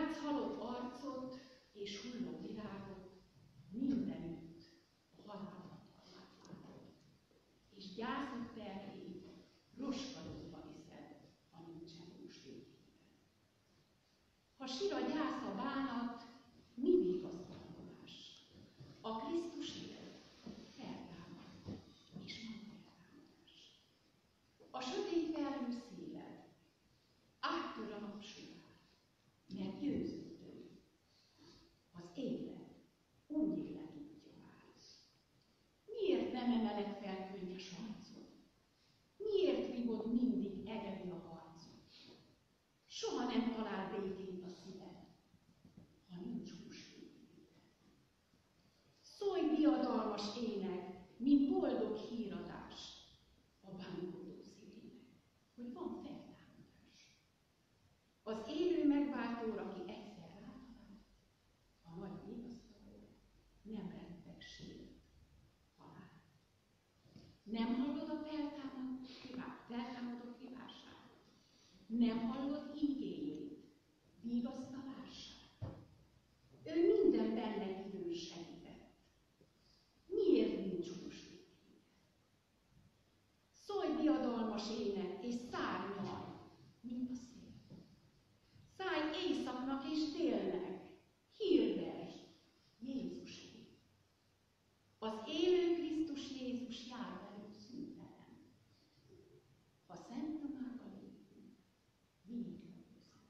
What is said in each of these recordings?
Látsz halott arcot és hulló virágot, mindenütt a halálhatalmát látod, és gyászod terhét roskadozva viszed a nincsen húsvétében. Ha sír a gyász, a bánat, mi vigasztalkodás? A Krisztus él, feltámad, és van feltámadás. A sötét felhő széled, áttör a napsugár, mert győzött ő. Az élet úgy élet útja áll. Miért nem emeled fel könnyes arcod? Miért vívod mindig egyedül a harcot? Soha nem talál békét a szíved, ha nincs húsvétében. Szólj diadalmas ének, mint boldog híradás a bánkodó szívének, hogy van feltámadás. Az élő megváltóra, aki egyszer rátalált, a nagy vigasztaló nem retteg sírt halál. Nem hallod a feltámadott hívását? Nem hallod ígéjét, vigasztalását? Ő minden benne hívő segített. Miért nincs húsvétében? Szólj diadalmas ének, és szárnyalj, mint a szél. Szállj éjszaknak és délnek, hirdesd Jézusé. Az élő Krisztus Jézus jár velünk szüntelen. Ha szent tanába lépünk, végig megőzzel.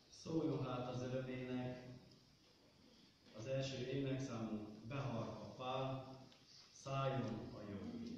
Szóljon hát az örömének, az első énekszámunk Behar a fál, szálljon a jó hír.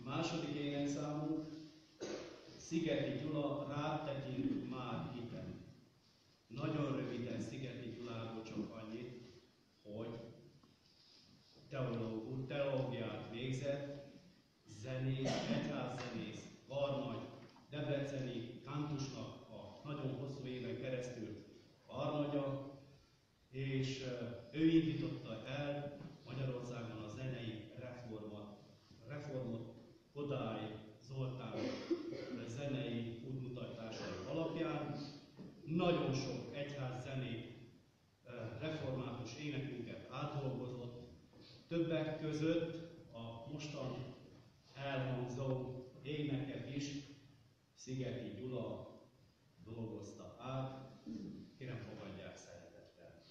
Második énekszámunk Szigeti Gyula, rád tekintünk már hitem. Nagyon röviden Szigeti Gyuláról csak annyit, hogy teológiát végzett, zenész, egyházzenész, karnagy, debreceni kantusnak a nagyon hosszú éven keresztül karnagya, és ő indította el Magyarországon a zenei reformot Kodály Zoltán zenei útmutatásai alapján. Nagyon sok egyház zenét, református énekünket átdolgozott, többek között a mostan elhangzó éneket is Szigeti Gyula dolgozta át. Kérem, fogadják szeretettel.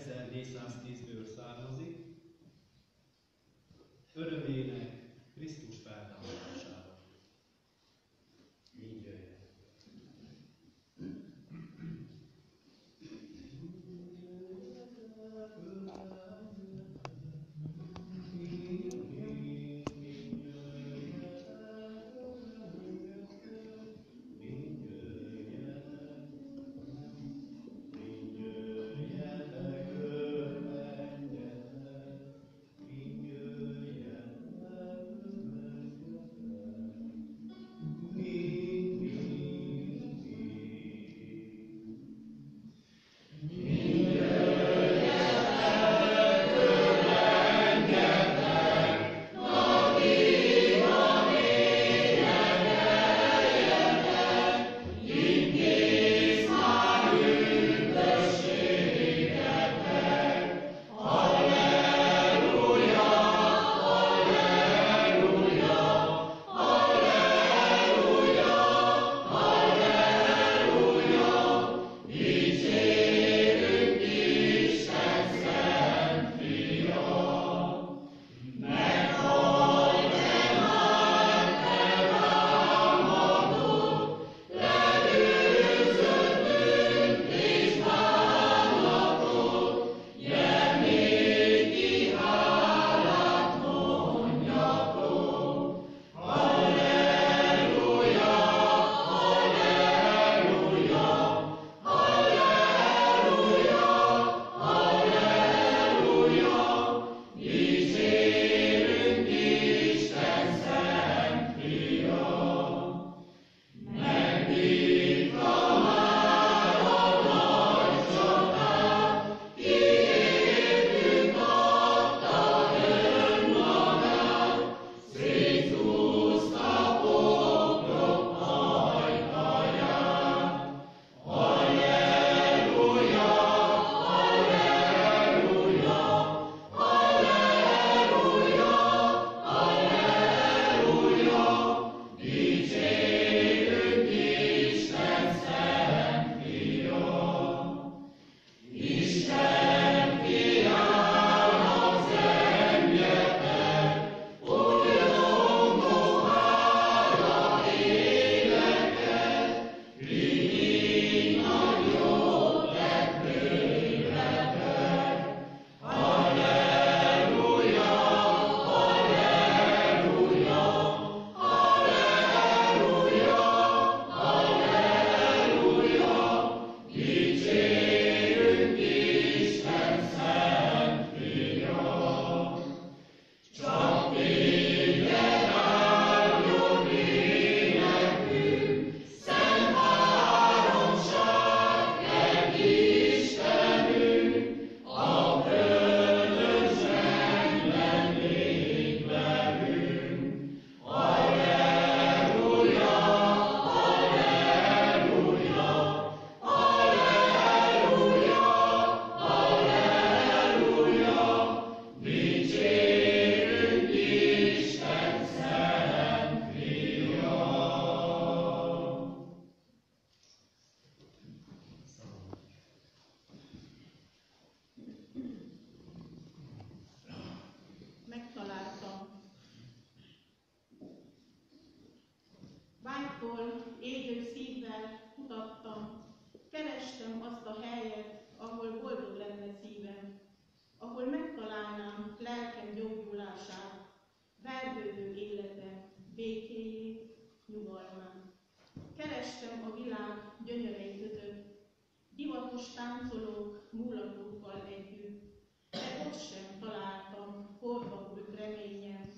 1410-ből származik, örömének Krisztus feltámadására. Így jöjjön. Vágytól égő szívvel kutattam, kerestem azt a helyet, ahol boldog lenne szívem, ahol megtalálnám lelkem gyógyulását, vergődő életem, békéjét, nyugalmát. Kerestem a világ gyönyörei között, divatos táncolók, múlatókkal együtt, de ott sem találtam horvahult reményem,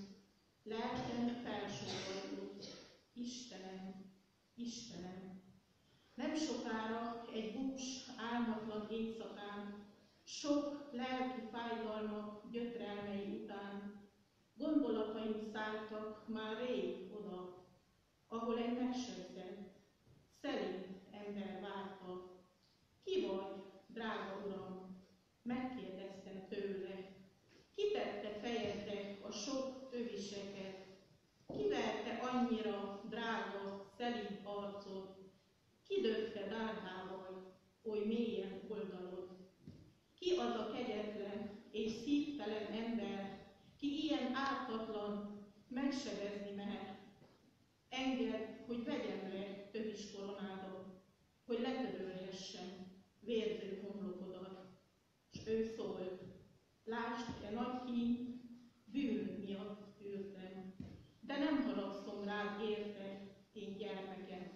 lelkem felsóhajtott. Istenem, Istenem! Nem sokára egy bús, álmatlan éjszakán, sok lelki fájdalmak gyötrelmei után, gondolataim szálltak már rég oda, ahol egy megsebzett, szelíd ember várta. Ki vagy, drága Uram? Megkérdeztem tőle. Ki tette fejedre a sok öviseket? Ki verte annyira drága, szelíd arcod? Ki döfte dárgával oly mélyen oldalod? Ki az a és szívtelen ember, ki ilyen ártatlan, megsebezni mehet. Engedd, hogy vegyem le tövis koronádat, hogy letörölhessem vérző homlokodat. S ő szólt, lásd, e nagy kínt, bűnök miatt űrtem, de nem haragszom rád érte, én gyermekem.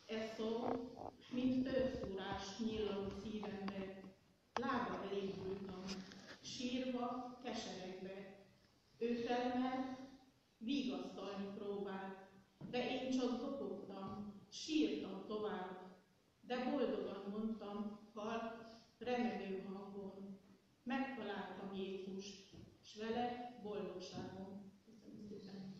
Ez szó, mint tőszúrás nyillanó szívembe, lába elé bújtam, sírva, keseregve. Ő felemelt, vigasztalni próbált, de én csak zokogtam, sírtam tovább. De boldogan mondtam, halk, remegő hangon, megtaláltam Jézust, s vele boldogságom. Köszönöm szépen.